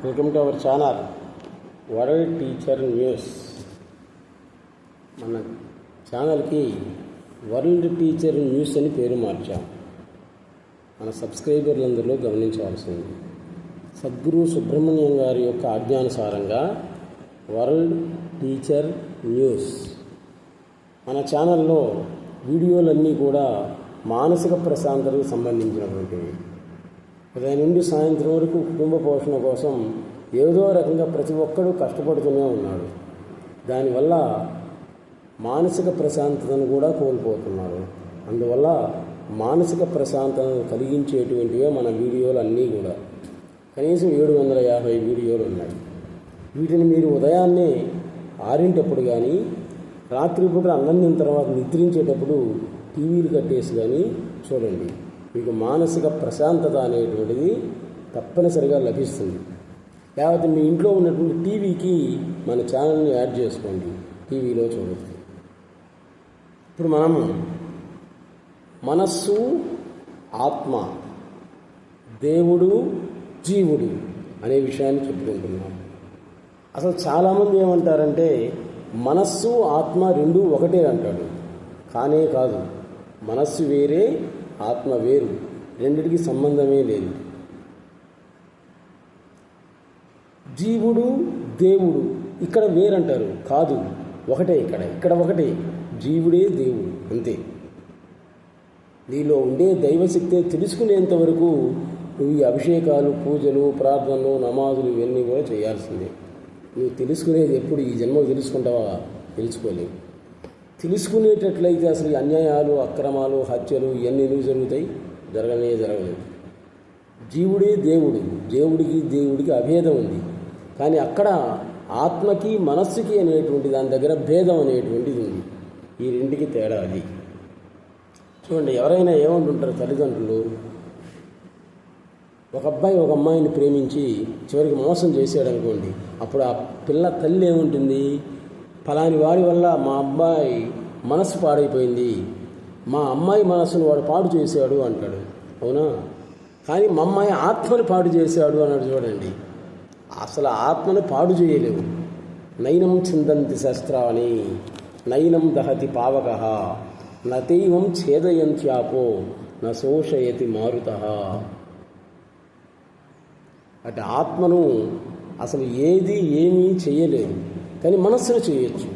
Welcome to our channel world teacher news. మన ఛానల్కి world teacher news అని పేరు మార్చాం. మన సబ్స్క్రైబర్లందరిలో గమనించవలసింది, సద్గురు సుబ్రహ్మణ్యం గారి యొక్క ఆజ్ఞానుసారంగా వరల్డ్ టీచర్ న్యూస్. మన ఛానల్లో వీడియోలన్నీ కూడా మానసిక ప్రశాంతతకు సంబంధించినటువంటివి. ఉదయం నుండి సాయంత్రం వరకు కుటుంబ పోషణ కోసం ఏదో రకంగా ప్రతి ఒక్కరూ కష్టపడుతూనే ఉన్నాడు. దానివల్ల మానసిక ప్రశాంతతను కూడా కోల్పోతున్నారు. అందువల్ల మానసిక ప్రశాంతతను కలిగించేటువంటివే మన వీడియోలు అన్నీ కూడా. కనీసం 750 వీడియోలు ఉన్నాయి. వీటిని మీరు ఉదయాన్నే 6 కానీ రాత్రిపూట అన్నం తిన్న తర్వాత నిద్రించేటప్పుడు టీవీలు కట్టేసి కానీ చూడండి. మీకు మానసిక ప్రశాంతత అనేటువంటిది తప్పనిసరిగా లభిస్తుంది. లేకపోతే మీ ఇంట్లో ఉన్నటువంటి టీవీకి మన ఛానల్ని యాడ్ చేసుకోండి, టీవీలో చూడవచ్చు. ఇప్పుడు మనము మనస్సు, ఆత్మ, దేవుడు, జీవుడు అనే విషయాన్ని చెప్పుకుంటున్నాం. అసలు చాలామంది ఏమంటారంటే మనస్సు ఆత్మ రెండూ ఒకటే అంటాడు. కానే కాదు, మనస్సు వేరే, ఆత్మ వేరు, రెండిటికి సంబంధమే లేదు. జీవుడు, దేవుడు ఇక్కడ వేరంటారు. కాదు, ఒకటే. ఇక్కడ ఒకటే, జీవుడే దేవుడు, అంతే. నీలో ఉండే దైవశక్తి తెలుసుకునేంత వరకు నువ్వు ఈ అభిషేకాలు, పూజలు, ప్రార్థనలు, నమాజులు ఇవన్నీ కూడా చేయాల్సిందే. నువ్వు తెలుసుకునేది ఎప్పుడు ఈ జన్మకు తెలుసుకుంటావా? తెలుసుకోలేవు. తెలుసుకునేటట్లయితే అసలు ఈ అన్యాయాలు, అక్రమాలు, హత్యలు ఇవన్నీ ఎందుకు జరుగుతాయి? జరగలేదు. జీవుడే దేవుడు, దేవుడికి అభేదం ఉంది. కానీ అక్కడ ఆత్మకి, మనస్సుకి అనేటువంటి దాని దగ్గర భేదం అనేటువంటిది ఉంది. ఈ రెంటికి తేడా అది. చూడండి, ఎవరైనా ఏమంటుంటారు తల్లిదండ్రులు, ఒక అబ్బాయి ఒక అమ్మాయిని ప్రేమించి చివరికి మోసం చేశాడు అనుకోండి, అప్పుడు ఆ పిల్ల తల్లి ఏముంటుంది? ఫలాని వాడి వల్ల మా అబ్బాయి మనసు పాడైపోయింది, మా అమ్మాయి మనసును వాడు పాడు చేశాడు అంటాడు. అవునా? కానీ మా అమ్మాయి ఆత్మని పాడు చేశాడు అన్నాడు. చూడండి, అసలు ఆత్మను పాడు చేయలేవు. నైనం చిందంతి శస్త్రాన్ని నైనం దహతి పావక నతైవం ఛేదయంత్యాపో నశోషయతి మారుత. అటు ఆత్మను అసలు ఏమీ చేయలేదు, కానీ మనస్సును చేయొచ్చు.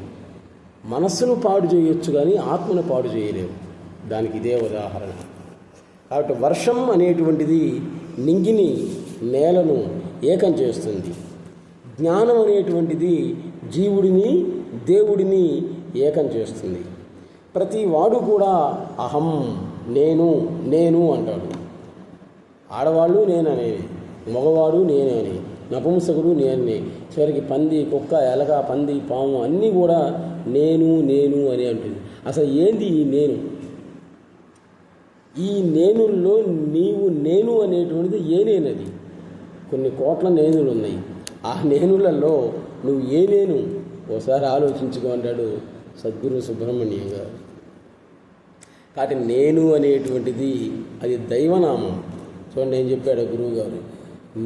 మనస్సును పాడు చేయొచ్చు, కానీ ఆత్మను పాడు చేయలేవు. దానికి ఇదే ఉదాహరణ. కాబట్టి వర్షం అనేటువంటిది నింగిని, నేలను ఏకం చేస్తుంది. జ్ఞానం అనేటువంటిది జీవుడిని, దేవుడిని ఏకం చేస్తుంది. ప్రతి వాడు కూడా అహం, నేను అంటాడు. ఆడవాళ్ళు నేననేది, మగవాడు నేనే, నపుంసకుడు నేనే, చివరికి పంది, కుక్క, ఎలక, పంది, పాము అన్నీ కూడా నేను అని అంటుంది. అసలు ఏంది ఈ నేను? ఈ నేనుల్లో నీవు నేను అనేటువంటిది నేనది. కొన్ని కోట్ల నేనులు ఉన్నాయి. ఆ నేనులలో నువ్వు నేను ఓసారి ఆలోచించుకో అంటాడు సద్గురు సుబ్రహ్మణ్యం గారు. కాబట్టి నేను అనేటువంటిది అది దైవనామం. చూడండి ఏం చెప్పాడు గురువు గారు,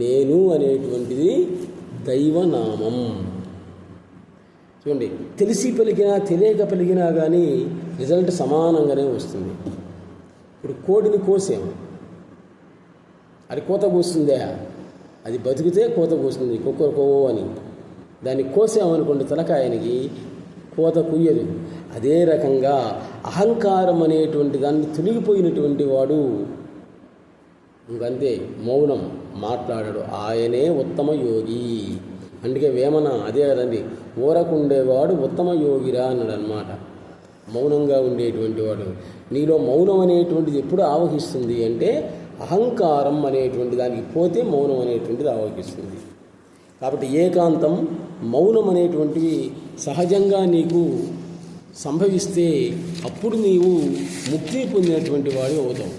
నేను అనేటువంటిది దైవనామం. చూడండి, తెలిసి పలికినా తెలియక పలికినా కానీ రిజల్ట్ సమానంగానే వస్తుంది. ఇప్పుడు కోడిని కోసాము, అది కోత కూస్తుందా? అది బతికితే కోత కూస్తుంది, కుక్కకో అని. దాన్ని కోసామనుకోండి తలకాయనికి, కోత కుయ్యదు. అదే రకంగా అహంకారం అనేటువంటి దాన్ని తొలగిపోయినటువంటి వాడు ఇంకంతే, మౌనం, మాట్లాడాడు. ఆయనే ఉత్తమ యోగి. అందుకే వేమన అదే కదండి, ఊరకుండేవాడు ఉత్తమ యోగిరా అన్నాడు అనమాట. మౌనంగా ఉండేటువంటి వాడు. నీలో మౌనం అనేటువంటిది ఎప్పుడు ఆవహిస్తుంది అంటే అహంకారం అనేటువంటి దానికి పోతే మౌనం అనేటువంటిది ఆవహిస్తుంది. కాబట్టి ఏకాంతం, మౌనం అనేటువంటివి సహజంగా నీకు సంభవిస్తే అప్పుడు నీవు ముక్తి పొందినటువంటి వాడు అవుతావు.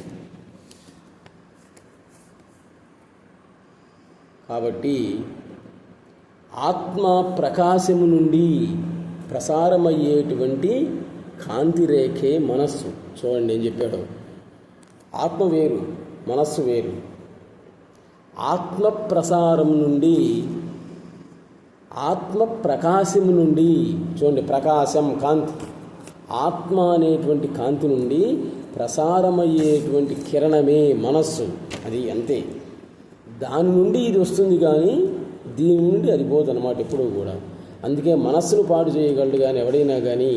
కాబట్టి ఆత్మ ప్రకాశము నుండి ప్రసారమయ్యేటువంటి కాంతిరేఖే మనస్సు. చూడండి ఏం చెప్పాడు, ఆత్మ వేరు, మనస్సు వేరు. ఆత్మ ప్రసారం నుండి, ఆత్మ ప్రకాశం నుండి, చూడండి ప్రకాశం కాంతి, ఆత్మ అనేటువంటి కాంతి నుండి ప్రసారమయ్యేటువంటి కిరణమే మనస్సు. అది అంతే. దాని నుండి ఇది వస్తుంది, కానీ దీని నుండి అది పోదన్నమాట ఎప్పుడూ కూడా. అందుకే మనస్సును పాడు చేయగలడు కానీ ఎవడైనా కానీ,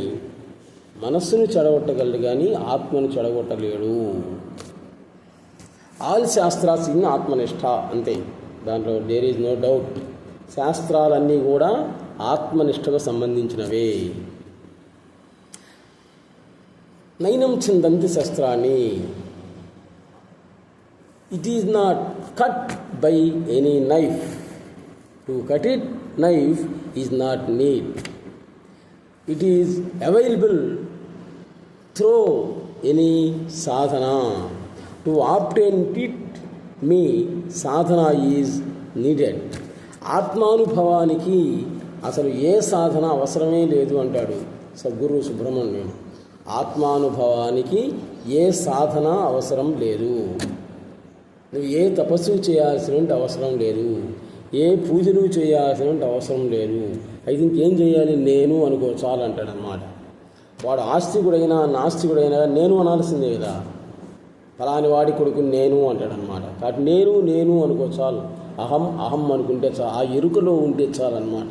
మనస్సును చెడగొట్టగలడు కానీ ఆత్మను చెడగొట్టలేడు. ఆల్ శాస్త్రాస్ ఇన్ ఆత్మనిష్ట, అంతే. దాంట్లో దేర్ ఈజ్ నో డౌట్. శాస్త్రాలన్నీ కూడా ఆత్మనిష్టకు సంబంధించినవే. నైనం చిందంతి శస్త్రాన్ని, it is not cut by any knife. To cut it knife is not need. It is available through any sadhana. To obtain it, me sadhana is needed. ఆత్మానుభవానికి అసలు ఏ సాధన అవసరమే లేదు అంటాడు సద్గురు సుబ్రహ్మణ్యం. ఆత్మానుభవానికి ఏ సాధన అవసరం లేదు. నువ్వు ఏ తపస్సు చేయాల్సిన అవసరం లేదు, ఏ పూజలు చేయాల్సిన అవసరం లేదు. అయితే ఇంకేం చేయాలి, నేను అనుకో చాలు అంటాడనమాట. వాడు ఆస్తికుడైనా నాస్తికుడైనా నేను అనాల్సిందే కదా. ఫలాని వాడి కొడుకు నేను అంటాడనమాట. కాబట్టి నేను అనుకో చాలు. అహం అనుకుంటే చాలు, ఆ ఎరుకలో ఉంటే చాలు అనమాట.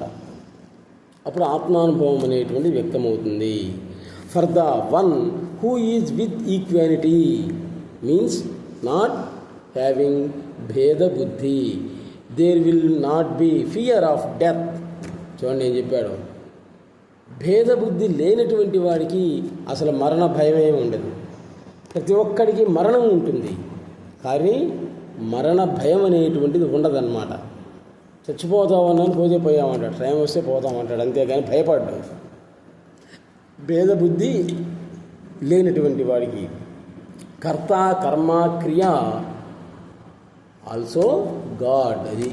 అప్పుడు ఆత్మానుభవం అనేటువంటి వ్యక్తమవుతుంది. For the one who is with equality means not having భేద బుద్ధి, there will not be fear of death. చూడండి ఏం చెప్పాడు. భేదబుద్ధి లేనటువంటి వాడికి అసలు మరణ భయమే ఉండదు. ప్రతి ఒక్కడికి మరణం ఉంటుంది, కానీ మరణ భయం అనేటువంటిది ఉండదన్నమాట. చచ్చిపోతామన్నాను, పోతే పోయామంటాడు, టైం వస్తే పోతామంటాడు, అంతేగాని భయపడ్డాడు. భేదబుద్ధి లేనటువంటి వాడికి కర్త కర్మ క్రియ ఆల్సో గాడ్. అది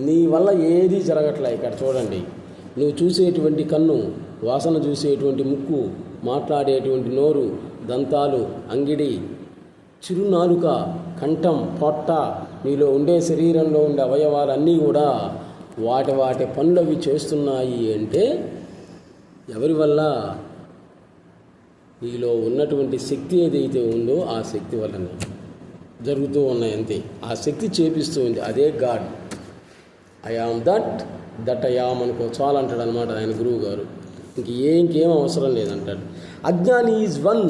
నీ వల్ల ఏది జరగట్లే. ఇక్కడ చూడండి, నువ్వు చూసేటువంటి కన్ను, వాసన చూసేటువంటి ముక్కు, మాట్లాడేటువంటి నోరు, దంతాలు, అంగిడి, చిరునాలుక, కంఠం, పొట్ట, నీలో ఉండే శరీరంలో ఉండే అవయవాలన్నీ కూడా వాటి పనులు అవి చేస్తున్నాయి అంటే ఎవరి వల్ల? నీలో ఉన్నటువంటి శక్తి ఏదైతే ఉందో ఆ శక్తి వల్లనే జరుగుతూ ఉన్నాయి, అంతే. ఆ శక్తి చేపిస్తూ ఉంది, అదే God. I am that I am అనుకో చాలు అంటాడు అనమాట ఆయన గురువు గారు. ఇంకేం అవసరం లేదంటాడు. అజ్ఞాని is one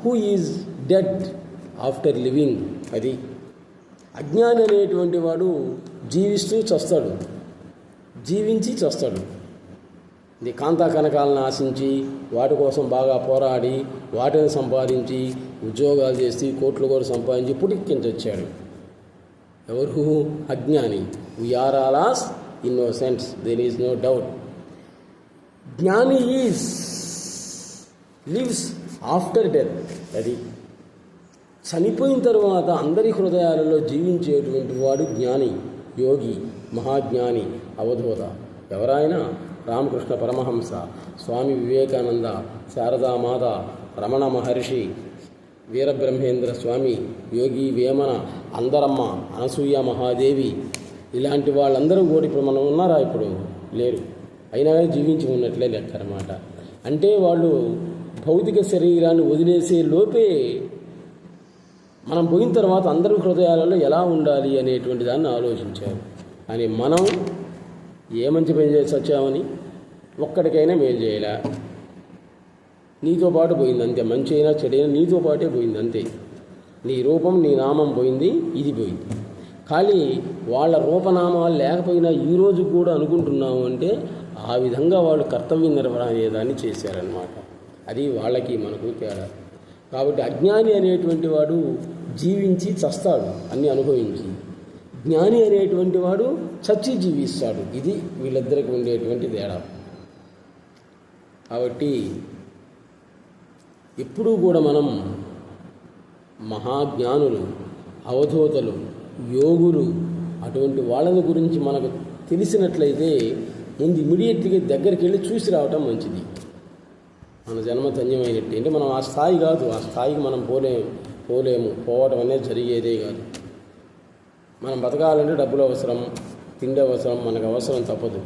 who is dead after living. అది అజ్ఞాని అనేటువంటి వాడు జీవిస్తూ చస్తాడు, జీవించి చస్తాడు. ఇది కాంతా కనకాలను ఆశించి వాటి కోసం బాగా పోరాడి వాటిని సంపాదించి ఉద్యోగాలు చేసి కోట్లు కూడా సంపాదించి పుటిక్కించొచ్చాడు. ఎవరు? అజ్ఞాని. We are all as innocents, there is no doubt. జ్ఞాని ఈజ్ లివ్స్ ఆఫ్టర్ డెత్. అది చనిపోయిన తర్వాత అందరి హృదయాలలో జీవించేటువంటి వాడు జ్ఞాని, యోగి, మహాజ్ఞాని, అవధూత. ఎవరైనా రామకృష్ణ పరమహంస, స్వామి వివేకానంద, శారదామాత, రమణ మహర్షి, వీరబ్రహ్మేంద్ర స్వామి, యోగి వేమన, అందరమ్మ, అనసూయ మహాదేవి, ఇలాంటి వాళ్ళందరూ కూడా ఇప్పుడు మనం ఉన్నారా? ఇప్పుడు లేరు, అయినా జీవించి ఉన్నట్లే లెక్క అన్నమాట. అంటే వాళ్ళు భౌతిక శరీరాన్ని వదిలేసే లోపే మనం పోయిన తర్వాత అందరి హృదయాలలో ఎలా ఉండాలి అనేటువంటి దాన్ని ఆలోచించారు. అని మనం ఏ మంచి పని చేసి వచ్చామని ఒక్కడికైనా మేలు చేయలే. నీతో పాటు పోయింది అంతే. మంచి అయినా చెడైనా నీతో పాటే పోయింది అంతే. నీ రూపం నీ నామం పోయింది, ఇది పోయింది. ఖాళీ వాళ్ళ రూపనామాలు లేకపోయినా ఈరోజు కూడా అనుకుంటున్నాము అంటే ఆ విధంగా వాళ్ళు కర్తవ్య నిర్వహణ అనేదాన్ని చేశారన్నమాట. అది వాళ్ళకి మనకు తేడా. కాబట్టి అజ్ఞాని అనేటువంటి వాడు జీవించి చస్తాడు, అన్నీ అనుభవించి. జ్ఞాని అనేటువంటి వాడు చచ్చి జీవిస్తాడు. ఇది వీళ్ళిద్దరికి ఉండేటువంటి తేడా. కాబట్టి ఎప్పుడూ కూడా మనం మహాజ్ఞానులు, అవధూతలు, యోగులు అటువంటి వాళ్ళని గురించి మనకు తెలిసినట్లయితే ముందు ఇమీడియట్గా దగ్గరికి వెళ్ళి చూసి రావటం మంచిది. మన జన్మ ధన్యమైనట్టు. అంటే మనం ఆ స్థాయి కాదు, ఆ స్థాయికి మనం పోలేము, పోవటం అనేది జరిగేదే కాదు. మనం బతకాలంటే డబ్బులు అవసరం, తిండి అవసరం, మనకు అవసరం తప్పదు.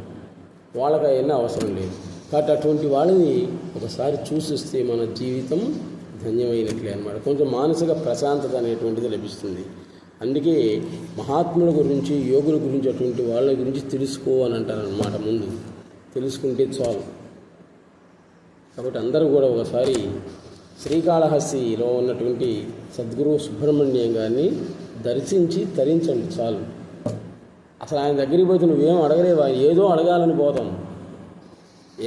వాళ్ళకి అవన్నీ అవసరం లేదు. కాబట్టి అటువంటి వాళ్ళని ఒకసారి చూసిస్తే మన జీవితం ధన్యమైనట్లే అన్నమాట. కొంచెం మానసిక ప్రశాంతత అనేటువంటిది లభిస్తుంది. అందుకే మహాత్ముల గురించి, యోగుల గురించి, అటువంటి వాళ్ళ గురించి తెలుసుకో అని అంటారనమాట. ముందు తెలుసుకుంటే చాలు. కాబట్టి అందరూ కూడా ఒకసారి శ్రీకాళహస్తిలో ఉన్నటువంటి సద్గురు సుబ్రహ్మణ్యం గారిని దర్శించి తరించండి చాలు. అసలు ఆయన దగ్గరికి పోతే నువ్వేం అడగలేవు. ఆయన ఏదో అడగాలని పోతాం,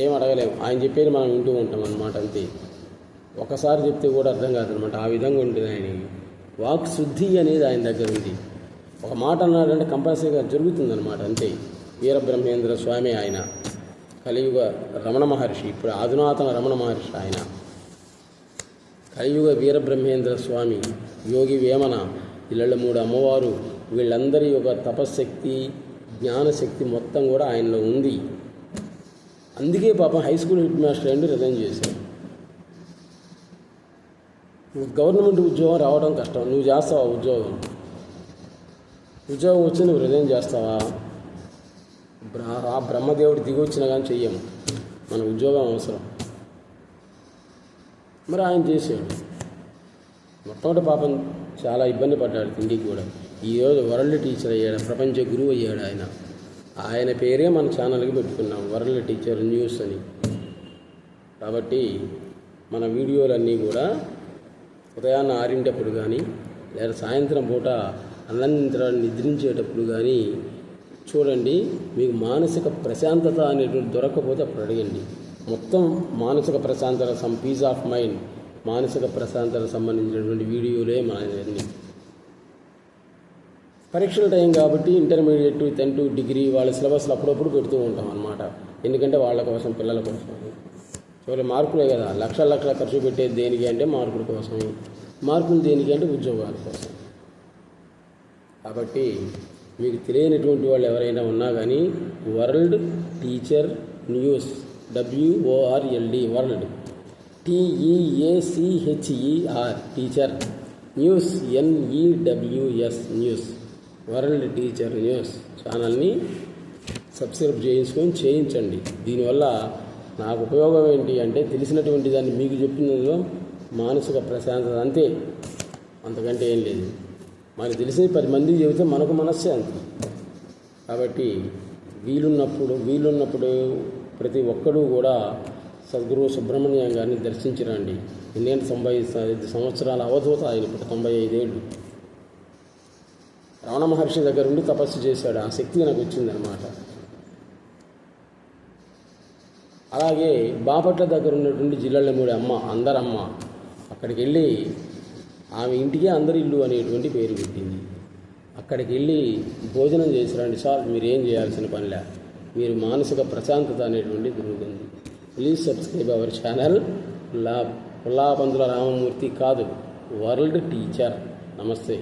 ఏం అడగలేము. ఆయన చెప్పేది మనం వింటూ ఉంటాం అన్నమాట. అంతే. ఒకసారి చెప్తే కూడా అర్థం కాదనమాట. ఆ విధంగా ఉంటుంది ఆయన వాక్ శుద్ధి అనేది ఆయన దగ్గర ఉంది. ఒక మాట అన్నాడంటే కంపల్సరీగా జరుగుతుందన్నమాట. అంతే. వీరబ్రహ్మేంద్ర స్వామి ఆయన కలియుగ రమణ మహర్షి, ఇప్పుడు అధునాతన రమణ మహర్షి ఆయన. కలియుగ వీరబ్రహ్మేంద్ర స్వామి, యోగి వేమన, ఇళ్ళమూడు అమ్మవారు, వీళ్ళందరి యొక్క తపశ్శక్తి, జ్ఞానశక్తి మొత్తం కూడా ఆయనలో ఉంది. అందుకే పాపం హై స్కూల్ హెడ్ మాస్టర్ అండి రిజైన్ చేశాడు. గవర్నమెంట్ ఉద్యోగం రావడం కష్టం. నువ్వు చేస్తావా ఉద్యోగం వచ్చి నువ్వు రిజైన్ చేస్తావా? ఆ బ్రహ్మదేవుడు దిగి వచ్చినా కానీ చెయ్యము. మన ఉద్యోగం అవసరం. మరి ఆయన చేశాడు. మొట్టమొదటి పాపం చాలా ఇబ్బంది పడ్డాడు తిండికి కూడా. ఈరోజు వరల్డ్ టీచర్ అయ్యాడు, ప్రపంచ గురువు అయ్యాడు ఆయన. ఆయన పేరే మన ఛానల్కి పెట్టుకున్నాం, వరల్డ్ టీచర్ న్యూస్ అని. కాబట్టి మన వీడియోలన్నీ కూడా ఉదయాన్న 6 కానీ లేదా సాయంత్రం పూట అన్నం నిద్రించేటప్పుడు కానీ చూడండి. మీకు మానసిక ప్రశాంతత అనేటువంటి దొరకకపోతే అప్పుడు అడగండి. మొత్తం మానసిక ప్రశాంతత, పీస్ ఆఫ్ మైండ్, మానసిక ప్రశాంతత సంబంధించినటువంటి వీడియోలే మనన్నీ. పరీక్షల టైం కాబట్టి ఇంటర్మీడియట్, 10th డిగ్రీ వాళ్ళ సిలబస్లు అప్పుడప్పుడు పెడుతూ ఉంటాం అన్నమాట. ఎందుకంటే వాళ్ళ కోసం, పిల్లల కోసం. చివరి మార్కులే కదా. లక్షల ఖర్చు పెట్టేది దేనికి అంటే మార్కుల కోసం. మార్కులు దేనికి అంటే ఉద్యోగాల కోసం. కాబట్టి మీకు తెలియనటువంటి వాళ్ళు ఎవరైనా ఉన్నా కానీ world teacher news, WORLD, world TEACHER teacher news, NEWS news, world teacher news ఛానల్ని సబ్స్క్రైబ్ చేయించండి. దీనివల్ల నాకు ఉపయోగం ఏంటి అంటే తెలిసినటువంటి దాన్ని మీకు చెప్పినదో మానసిక ప్రశాంతత, అంతే, అంతకంటే ఏం లేదు. మనకు తెలిసి 10 మందికి చెబితే మనకు మనశ్శాంతి. కాబట్టి వీలున్నప్పుడు ప్రతి ఒక్కరూ కూడా సద్గురు సుబ్రహ్మణ్యం గారిని దర్శించిరండి. ఎందుకంటే 95 సంవత్సరాల అవధూత ఆయన. ఇప్పుడు 95 ఏళ్ళు. రమణ మహర్షి దగ్గర ఉండి తపస్సు చేశాడు. ఆ శక్తి నాకు వచ్చిందనమాట. అలాగే బాపట్ల దగ్గర ఉన్నటువంటి జిల్లెళ్ళమూడి అమ్మ, అందరమ్మ, అక్కడికి వెళ్ళి ఆమె ఇంటికి అందరి ఇల్లు అనేటువంటి పేరు పెట్టింది. అక్కడికి వెళ్ళి భోజనం చేసిరండి సార్. మీరు ఏం చేయాల్సిన పనిలే, మీరు మానసిక ప్రశాంతత అనేటువంటి దొరుకుతుంది. Please subscribe our channel. Pullapandula Ramamurthy కాదు, వరల్డ్ టీచర్. నమస్తే.